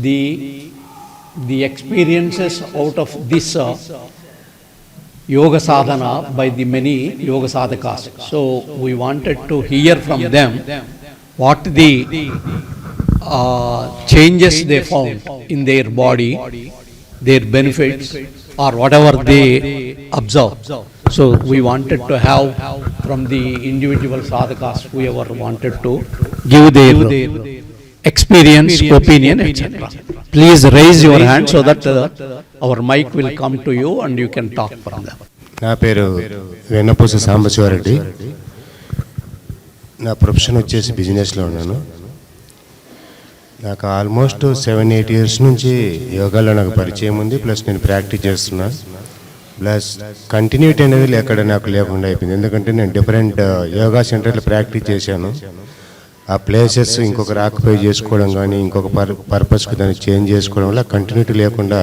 the experiences out of this yoga sadhana by the many yoga sadhakas. So we wanted to hear from them what the changes they found in their body, their benefits, or whatever they observe. So we wanted to have from the individual sadhakas, whoever wanted to give their experience, opinion, etc. Please raise your hand so that our mic will come to you and you can talk from them. నా పేరు వెన్నపూస సాంబశివారెడ్డి. నా profession వచ్చేసి బిజినెస్లో ఉన్నాను. నాకు almost 7-8 years నుంచి యోగాలో నాకు పరిచయం ఉంది. ప్లస్ నేను ప్రాక్టీస్ చేస్తున్నా. ప్లస్ కంటిన్యూటీ అనేది ఎక్కడ నాకు లేకుండా అయిపోయింది. ఎందుకంటే నేను డిఫరెంట్ యోగా సెంటర్లో ప్రాక్టీస్ చేశాను. ఆ ప్లేసెస్ ఇంకొకరు ఆక్యుపై చేసుకోవడం కానీ ఇంకొక పర్పస్కి దాన్ని చేంజ్ చేసుకోవడం వల్ల కంటిన్యూటీ లేకుండా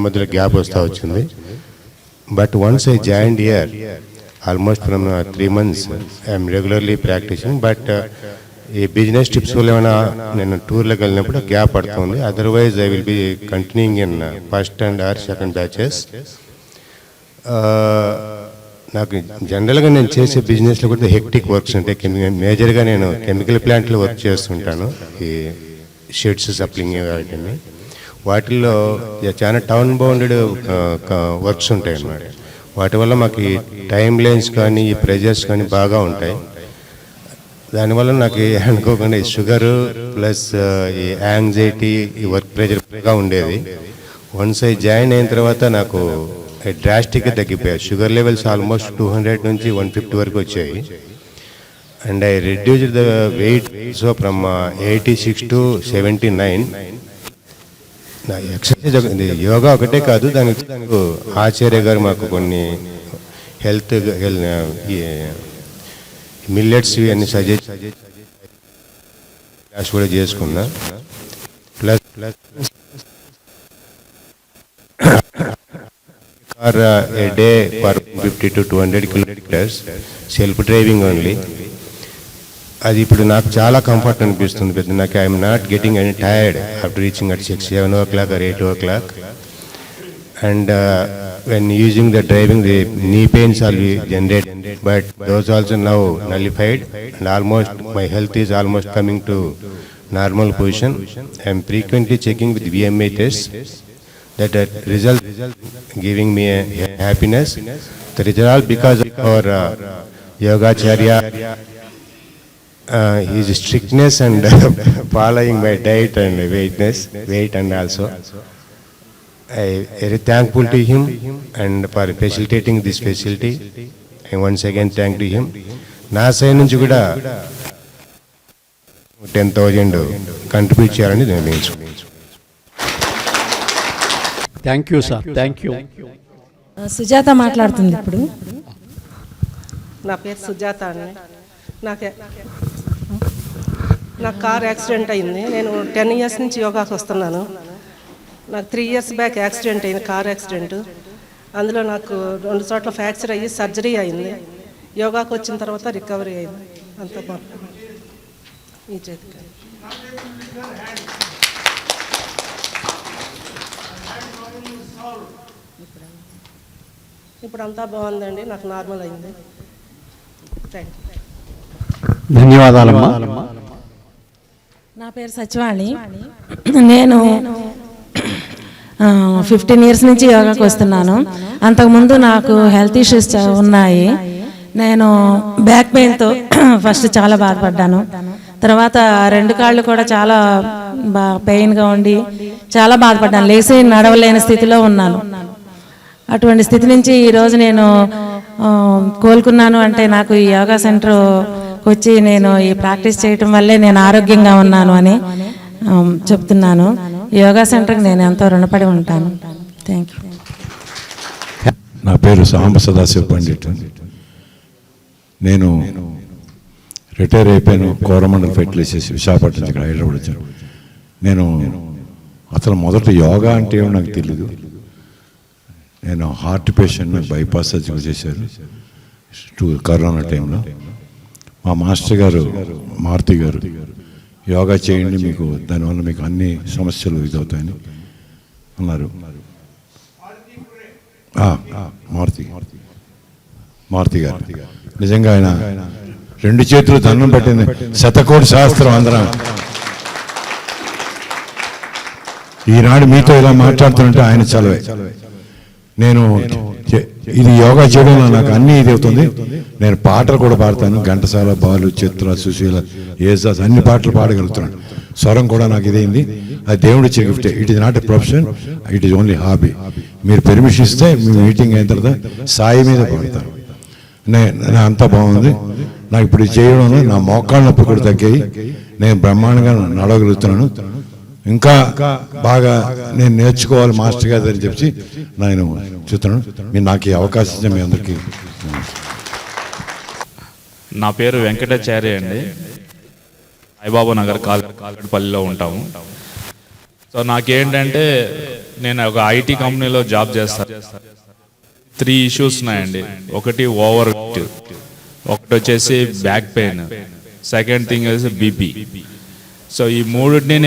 మధ్యలో గ్యాప్ వస్తూ వచ్చింది. But once I joined here almost from 3 months I'm regularly practising. But ఈ బిజినెస్ టిప్స్ వల్ల ఏమైనా నేను టూర్లోకి వెళ్ళినప్పుడు గ్యాప్ పడుతుంది. Otherwise I will be continuing in first and or second batches. నాకు జనరల్గా నేను చేసే బిజినెస్లో కూడా హెక్టిక్ వర్క్స్ ఉంటాయి. మేజర్గా నేను కెమికల్ ప్లాంట్లో వర్క్ చేస్తుంటాను. ఈ షెడ్స్ సప్లింగ్ వాటిని వాటిల్లో చాలా టౌన్ బౌండెడ్ వర్క్స్ ఉంటాయి అన్నమాట. వాటి వల్ల మాకు ఈ టైం లైన్స్ కానీ ఈ ప్రెజర్స్ కానీ బాగా ఉంటాయి. దానివల్ల నాకు అనుకోకుండా ఈ షుగరు ప్లస్ ఈ యాంగ్జైటీ ఈ వర్క్ ప్రెజర్ బాగా ఉండేది. వన్స్ ఐ జాయిన్ అయిన తర్వాత నాకు డ్రాస్టిక్గా తగ్గిపోయాయి. షుగర్ లెవెల్స్ ఆల్మోస్ట్ 200 నుంచి 150 వరకు వచ్చాయి. And I reduced the weight so from 86 to 79. నా ఎక్సర్సైజ్ యోగా ఒకటే కాదు, దానికి ఆచార్య గారు మాకు కొన్ని హెల్త్ మిల్లెట్స్ ఇవన్నీ సజెస్ట్ క్లాస్ కూడా చేసుకున్నా. Plus for a day for 50 to 200 kilometers self driving only. అది ఇప్పుడు నాకు చాలా కంఫర్ట్ అనిపిస్తుంది. పెద్ద నాకు I'm not getting any tired after reaching at 7 o'clock or 8 o'clock. And when using the driving, the knee pains are generated, but those also now nullified, and almost my health is almost coming to normal position. I am frequently checking with VMA tests. That result giving me a happiness. The result because of our Yogacharya, his strictness and following my diet and weight and also. I very thankful to him and for facilitating this facility. I once again thank to him. నా side నుంచి కూడా 10,000 contribute చేయాలని నిర్ణయించుకున్నాను. Thank you sir. Thank you. Sujatha మాట్లాడుతుంది ఇప్పుడు. నా పేరు సుజాత అండి. నాకు కార్ యాక్సిడెంట్ అయింది. నేను 10 years నుంచి యోగాకి వస్తున్నాను. నాకు 3 years బ్యాక్ యాక్సిడెంట్ అయింది, కార్ యాక్సిడెంట్. అందులో నాకు 2 చోట్ల ఫ్రాక్చర్ అయ్యి సర్జరీ అయింది. యోగాకి వచ్చిన తర్వాత రికవరీ అయింది. అంత ఈ చేతికి ఇప్పుడు అంతా బాగుందండి. నాకు నార్మల్ అయింది. Thank you. ధన్యవాదాలమ్మా. నా పేరు సచివాణి. నేను 15 years నుంచి యోగాకి వస్తున్నాను. అంతకుముందు నాకు హెల్త్ ఇష్యూస్ ఉన్నాయి. నేను బ్యాక్ పెయిన్తో ఫస్ట్ చాలా బాధపడ్డాను. తర్వాత 2 కాళ్ళు కూడా చాలా పెయిన్గా ఉండి చాలా బాధపడ్డాను. లేచి నడవలేని స్థితిలో ఉన్నాను. అటువంటి స్థితి నుంచి ఈరోజు నేను కోలుకున్నాను. అంటే నాకు ఈ యోగా సెంటర్ వచ్చి నేను ఈ ప్రాక్టీస్ చేయటం వల్లే నేను ఆరోగ్యంగా ఉన్నాను అని చెప్తున్నాను. యోగా సెంటర్కి నేను ఎంతో రుణపడి ఉంటాను. Thank you. నా పేరు సాంబ సదాశివ పండిట్. నేను రిటైర్ అయిపోయాను. కోరమండల్ ఫెర్టిలైజర్స్ విశాఖపట్నం ఇక్కడ హైదరాబాద్ వచ్చాను. నేను అసలు మొదట యోగా అంటే ఏమో నాకు తెలీదు. నేను హార్ట్ పేషెంట్, బైపాస్ సర్జరీ చేశారు కరోనా టైంలో. మా మాస్టర్ గారు మారుతి గారు యోగా చేయండి, మీకు దానివల్ల మీకు అన్ని సమస్యలు ఇదవుతాయని అన్నారు. మారుతి గారు నిజంగా ఆయన 2 చేతులు దండం పెట్టింది. శతకోటి శాస్త్రం అందరం. ఈనాడు మీతో ఇలా మాట్లాడుతుంటే ఆయన చలవే. నేను ఇది యోగా చేయడంలో నాకు అన్నీ ఇది అవుతుంది. నేను పాటలు కూడా పాడతాను. ఘంటసాల, బాలు, చిత్ర, సుశీల, యేసుదాస్ అన్ని పాటలు పాడగలుగుతున్నాను. స్వరం కూడా నాకు ఇదైంది. అది దేవుడు ఇచ్చే gift. It is not a profession, it is only hobby. మీరు పెర్మిషన్ ఇస్తే మీ మీటింగ్ అయిన తర్వాత సాయి మీద పాడతాను. నా అంతా బాగుంది. నాకు ఇప్పుడు చేయడంలో నా మోకాళ్ళ నొప్పి కూడా తగ్గాయి. నేను బ్రహ్మాండంగా నడవగలుగుతున్నాను. ఇంకా బాగా నేను నేర్చుకోవాలి మాస్టర్ గారు అని చెప్పి నేను చూస్తున్నాను. మీరు నాకు ఈ అవకాశం ఇచ్చే మీ అందరికీ. నా పేరు వెంకటాచార్య అండి. సాయిబాబా నగర్ కాలపల్లిలో ఉంటాము. సో నాకేంటంటే నేను ఒక ఐటీ కంపెనీలో జాబ్ చేస్తాను. 3 ఇష్యూస్ ఉన్నాయండి. ఒకటి ఓవర్ వెయిట్, ఒకటి వచ్చేసి బ్యాక్ పెయిన్, సెకండ్ థింగ్ వచ్చేసి బీపీ. సో ఈ మూడింటిని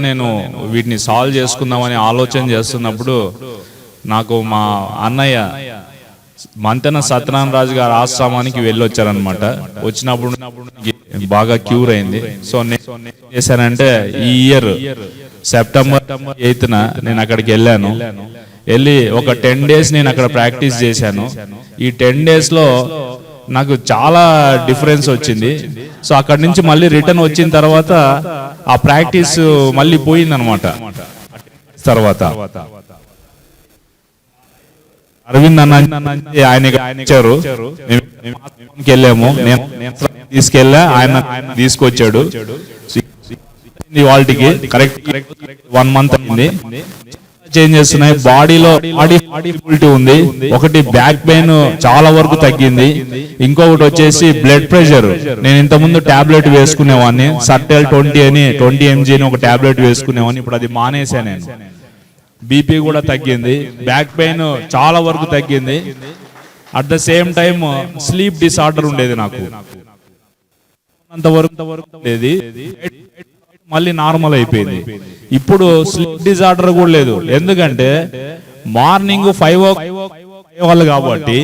నేను వీటిని సాల్వ్ చేసుకుందామని ఆలోచన చేస్తున్నప్పుడు నాకు మా అన్నయ్య మంతెన సత్యనారాయణ రాజు గారి ఆశ్రమానికి వెళ్ళొచ్చారనమాట. వచ్చినప్పుడు బాగా క్యూర్ అయింది. సో నేను ఏం చేశానంటే ఈ ఇయర్ సెప్టెంబర్ 8న నేను అక్కడికి వెళ్ళి ఒక 10 days నేను అక్కడ ప్రాక్టీస్ చేశాను. ఈ 10 daysలో నాకు చాలా డిఫరెన్స్ వచ్చింది. సో అక్కడి నుంచి మళ్ళీ రిటర్న్ వచ్చిన తర్వాత ఆ ప్రాక్టీస్ మళ్ళీ పోయిందనమాట. తర్వాత అరవింద్ అన్న ఆయన ఇచ్చారు, వెళ్ళాము. నేను తీసుకెళ్ళా, ఆయన తీసుకొచ్చాడు. వాళ్ళకి కరెక్ట్ 1 month అయింది. చేంజెస్ ఉన్నాయి బాడీలో. బాడీ ఉంది. ఒకటి బ్యాక్ పెయిన్ చాలా వరకు తగ్గింది. ఇంకొకటి వచ్చేసి బ్లడ్ ప్రెషర్. నేను ఇంతకుముందు టాబ్లెట్ వేసుకునేవాడిని, సర్టెల్ 20 mg అని ఒక టాబ్లెట్ వేసుకునేవాడిని. ఇప్పుడు అది మానేసా నేను. బీపీ కూడా తగ్గింది, బ్యాక్ పెయిన్ చాలా వరకు తగ్గింది. At the same time sleep disorder ఉండేది నాకు, అంతవరకు ఉండేది. మళ్ళీ నార్మల్ అయిపోయింది. ఇప్పుడు స్లీప్ డిజార్డర్ కూడా లేదు. ఎందుకంటే మార్నింగ్ 5 o'clock కాబట్టి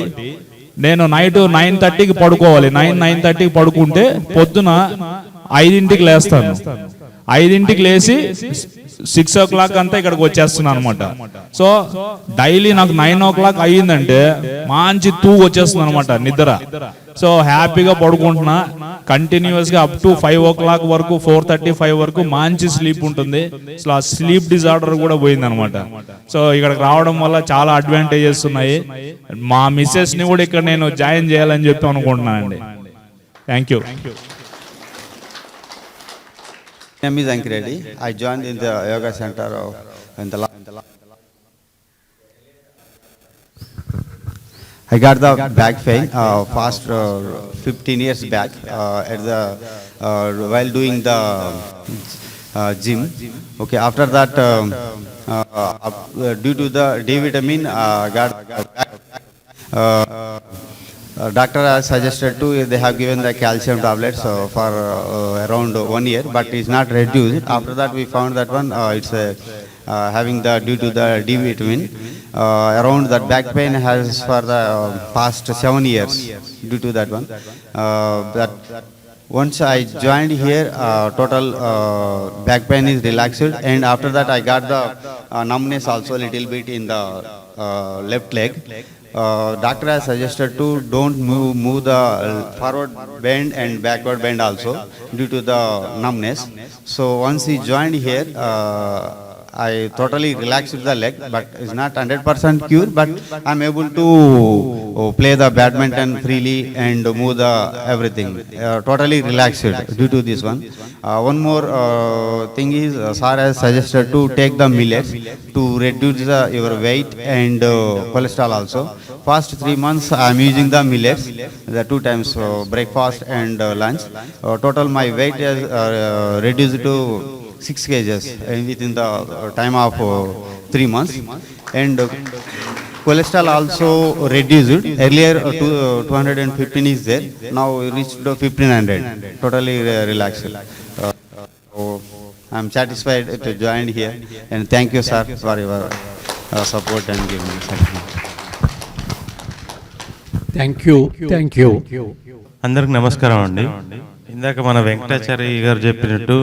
నేను నైట్ 9:30కి పడుకోవాలి. 9:30కి పడుకుంటే పొద్దున 5ంటికి లేస్తాను. 5ంటికి లేచి 6 o'clock అంతా ఇక్కడికి వచ్చేస్తున్నాను అనమాట. సో డైలీ నాకు 9 o'clock అయ్యిందంటే మంచి తూగు వచ్చేస్తుంది అనమాట, నిద్ర. సో హ్యాపీగా పడుకుంటున్నా కంటిన్యూస్ గా అప్ టు 5 o'clock వరకు, 4:35 వరకు మంచి స్లీప్ ఉంటుంది. సో ఆ స్లీప్ డిజార్డర్ కూడా పోయింది అనమాట. సో ఇక్కడికి రావడం వల్ల చాలా అడ్వాంటేజెస్ ఉన్నాయి. మా మిస్సెస్ ని కూడా ఇక్కడ నేను జాయిన్ చేయాలని చెప్పి అనుకుంటున్నానండి. Thank you. My name is Ankiredi. I joined in the yoga center in the I got the back pain past 15 years back at the while doing the gym. Okay, after that due to the D vitamin got doctor has suggested to, they have given the calcium tablets for around 1 year, but it's not reduced. After that we found that one it's having the due to the D vitamin around that back pain has for the past 7 years due to that one. That once I joined here, total back pain is relaxed, and after that I got the numbness also a little bit in the left leg. Doctor has suggested to don't move the forward bend and backward bend also due to the numbness. So once he joined here, I totally relaxed the leg, but it's not 100% cure, but I'm able to play the badminton freely and move the everything. Totally relaxed due to this one. One more thing is, sir has suggested to take the millets to reduce your weight and cholesterol also. Past 3 months I am using the millets, the 2 times breakfast and lunch. Total my weight is reduced to 6 kgs within the time of 3 months, and cholesterol also reduced. Earlier 215 is there, now reached to 1500. Totally relaxed. I am satisfied to join here, and thank you, sir, for your support and giving me certificate. Thank you, thank you. అందరికి నమస్కారం అండి. ఇందాక మన వెంకటాచారి గారు చెప్పినట్టు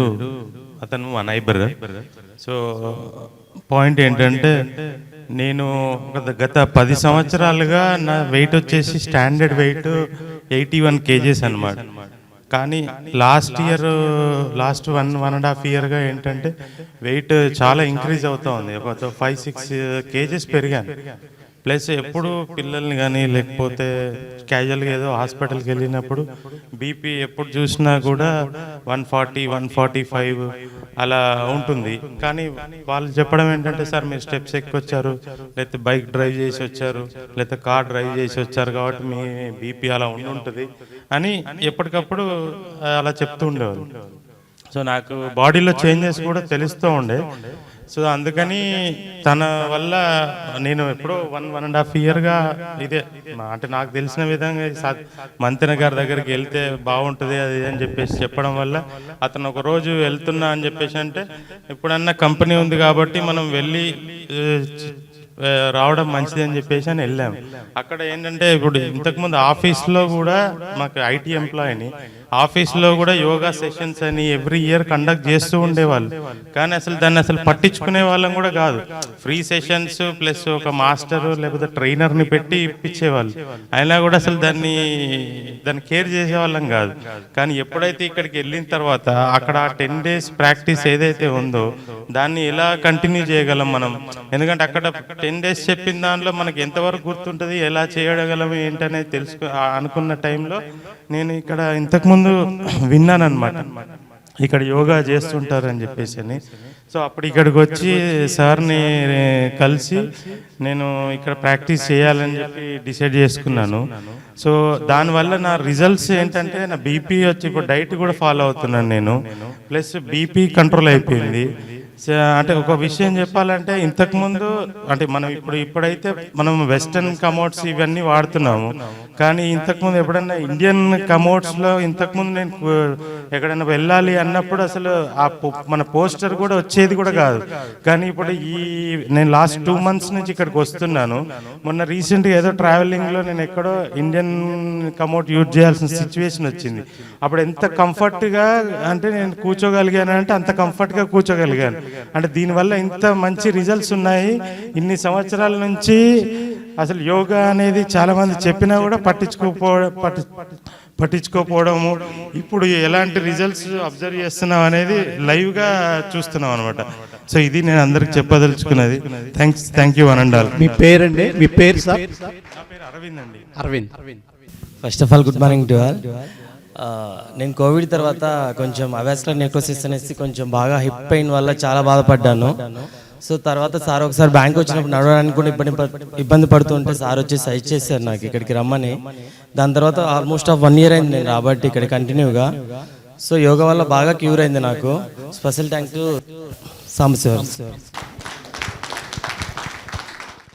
అతను మా neighbour. So point ఏంటంటే నేను గత 10 సంవత్సరాలుగా నా వెయిట్ వచ్చేసి స్టాండర్డ్ వెయిట్ 81 kgs అనమాట. కానీ లాస్ట్ 1.5 yearగా ఏంటంటే వెయిట్ చాలా ఇంక్రీజ్ అవుతూ ఉంది. ఒక 5-6 kgs పెరిగాను. ప్లస్ ఎప్పుడు పిల్లల్ని కానీ లేకపోతే క్యాజువల్గా ఏదో హాస్పిటల్కి వెళ్ళినప్పుడు బీపీ ఎప్పుడు చూసినా కూడా 140, 145 అలా ఉంటుంది. కానీ వాళ్ళు చెప్పడం ఏంటంటే, సార్ మీరు స్టెప్స్ ఎక్కొచ్చారు, లేకపోతే బైక్ డ్రైవ్ చేసి వచ్చారు, లేకపోతే కార్ డ్రైవ్ చేసి వచ్చారు కాబట్టి మీ బీపీ అలా ఉంటుంది అని ఎప్పటికప్పుడు అలా చెప్తూ ఉండేవారు. సో నాకు బాడీలో చేంజెస్ కూడా తెలుస్తూ ఉండే. సో అందుకని తన వల్ల నేను ఎప్పుడో 1.5 yearగా ఇదే అంటే నాకు తెలిసిన విధంగా మంతెన గారి దగ్గరికి వెళ్తే బాగుంటుంది అది అని చెప్పేసి చెప్పడం వల్ల అతను ఒక రోజు వెళ్తున్నా అని చెప్పేసి అంటే, ఎప్పుడన్నా కంపెనీ ఉంది కాబట్టి మనం వెళ్ళి రావడం మంచిది అని చెప్పేసి అని వెళ్ళాము. అక్కడ ఏంటంటే ఇప్పుడు ఇంతకుముందు ఆఫీస్లో కూడా మాకు ఐటీ ఎంప్లాయీని ఆఫీస్లో కూడా యోగా సెషన్స్ అని ఎవ్రీ ఇయర్ కండక్ట్ చేస్తూ ఉండేవాళ్ళు. కానీ దాన్ని పట్టించుకునే వాళ్ళం కూడా కాదు. ఫ్రీ సెషన్స్ ప్లస్ ఒక మాస్టరు లేకపోతే ట్రైనర్ని పెట్టి ఇప్పించేవాళ్ళు. అయినా కూడా దాన్ని కేర్ చేసేవాళ్ళం కాదు. కానీ ఎప్పుడైతే ఇక్కడికి వెళ్ళిన తర్వాత అక్కడ 10 days ప్రాక్టీస్ ఏదైతే ఉందో దాన్ని ఎలా కంటిన్యూ చేయగలం మనం. ఎందుకంటే అక్కడ 10 days చెప్పిన దానిలో మనకి ఎంతవరకు గుర్తుంటుంది, ఎలా చేయగలం ఏంటనేది అనుకున్న టైంలో నేను ఇక్కడ ఇంతకుముందు విన్నాను అనమాట, ఇక్కడ యోగా చేస్తుంటారని చెప్పేసి అని. సో అప్పుడు ఇక్కడికి వచ్చి సార్ని కలిసి నేను ఇక్కడ ప్రాక్టీస్ చేయాలని చెప్పి డిసైడ్ చేసుకున్నాను. సో దానివల్ల నా రిజల్ట్స్ ఏంటంటే నా బీపీ వచ్చి ఇప్పుడు డైట్ కూడా ఫాలో అవుతున్నాను నేను, ప్లస్ బీపీ కంట్రోల్ అయిపోయింది. అంటే ఒక విషయం చెప్పాలంటే ఇంతకుముందు అంటే మనం ఇప్పుడైతే మనం వెస్టర్న్ కమోడ్స్ ఇవన్నీ వాడుతున్నాము. కానీ ఇంతకుముందు ఎప్పుడన్నా ఇండియన్ కమోడ్స్లో ఇంతకుముందు నేను ఎక్కడైనా వెళ్ళాలి అన్నప్పుడు మన పోస్టర్ కూడా వచ్చేది కూడా కాదు. కానీ ఇప్పుడు నేను లాస్ట్ 2 months నుంచి ఇక్కడికి వస్తున్నాను. మొన్న రీసెంట్గా ఏదో ట్రావెలింగ్లో నేను ఎక్కడో ఇండియన్ కమోడ్ యూజ్ చేయాల్సిన సిచ్యువేషన్ వచ్చింది. అప్పుడు ఎంత కంఫర్ట్గా అంటే నేను కూర్చోగలిగాను అంటే అంత కంఫర్ట్గా కూర్చోగలిగాను. అంటే దీనివల్ల ఇంత మంచి రిజల్ట్స్ ఉన్నాయి. ఇన్ని సంవత్సరాల నుంచి యోగా అనేది చాలా మంది చెప్పినా కూడా పట్టించుకోకపోవడము, ఇప్పుడు ఎలాంటి రిజల్ట్స్ అబ్జర్వ్ చేస్తున్నాం అనేది లైవ్గా చూస్తున్నాం అనమాట. సో ఇది నేను అందరికి చెప్పదలుచుకున్నది. Thank you అనండాల్. మీ పేరండి? మీ పేరు సార్? నా పేరు అరవింద్ అండి. Aravind. First of all good morning to all. నేను కోవిడ్ తర్వాత కొంచెం అవాస్కులర్ నెక్రోసిస్ అనేసి కొంచెం బాగా హిప్ పెయిన్ వల్ల చాలా బాధపడ్డాను. సో తర్వాత సార్ ఒకసారి బ్యాంక్ వచ్చినప్పుడు నడవడానికి కూడా ఇబ్బంది పడుతుంటే సార్ వచ్చి సజెస్ట్ చేశారు నాకు ఇక్కడికి రమ్మని. దాని తర్వాత ఆల్మోస్ట్ 1 year అయింది నేను రాబట్టి ఇక్కడ కంటిన్యూగా. సో యోగా వల్ల బాగా క్యూర్ అయింది నాకు. Special thanks to Sambasivarao sir.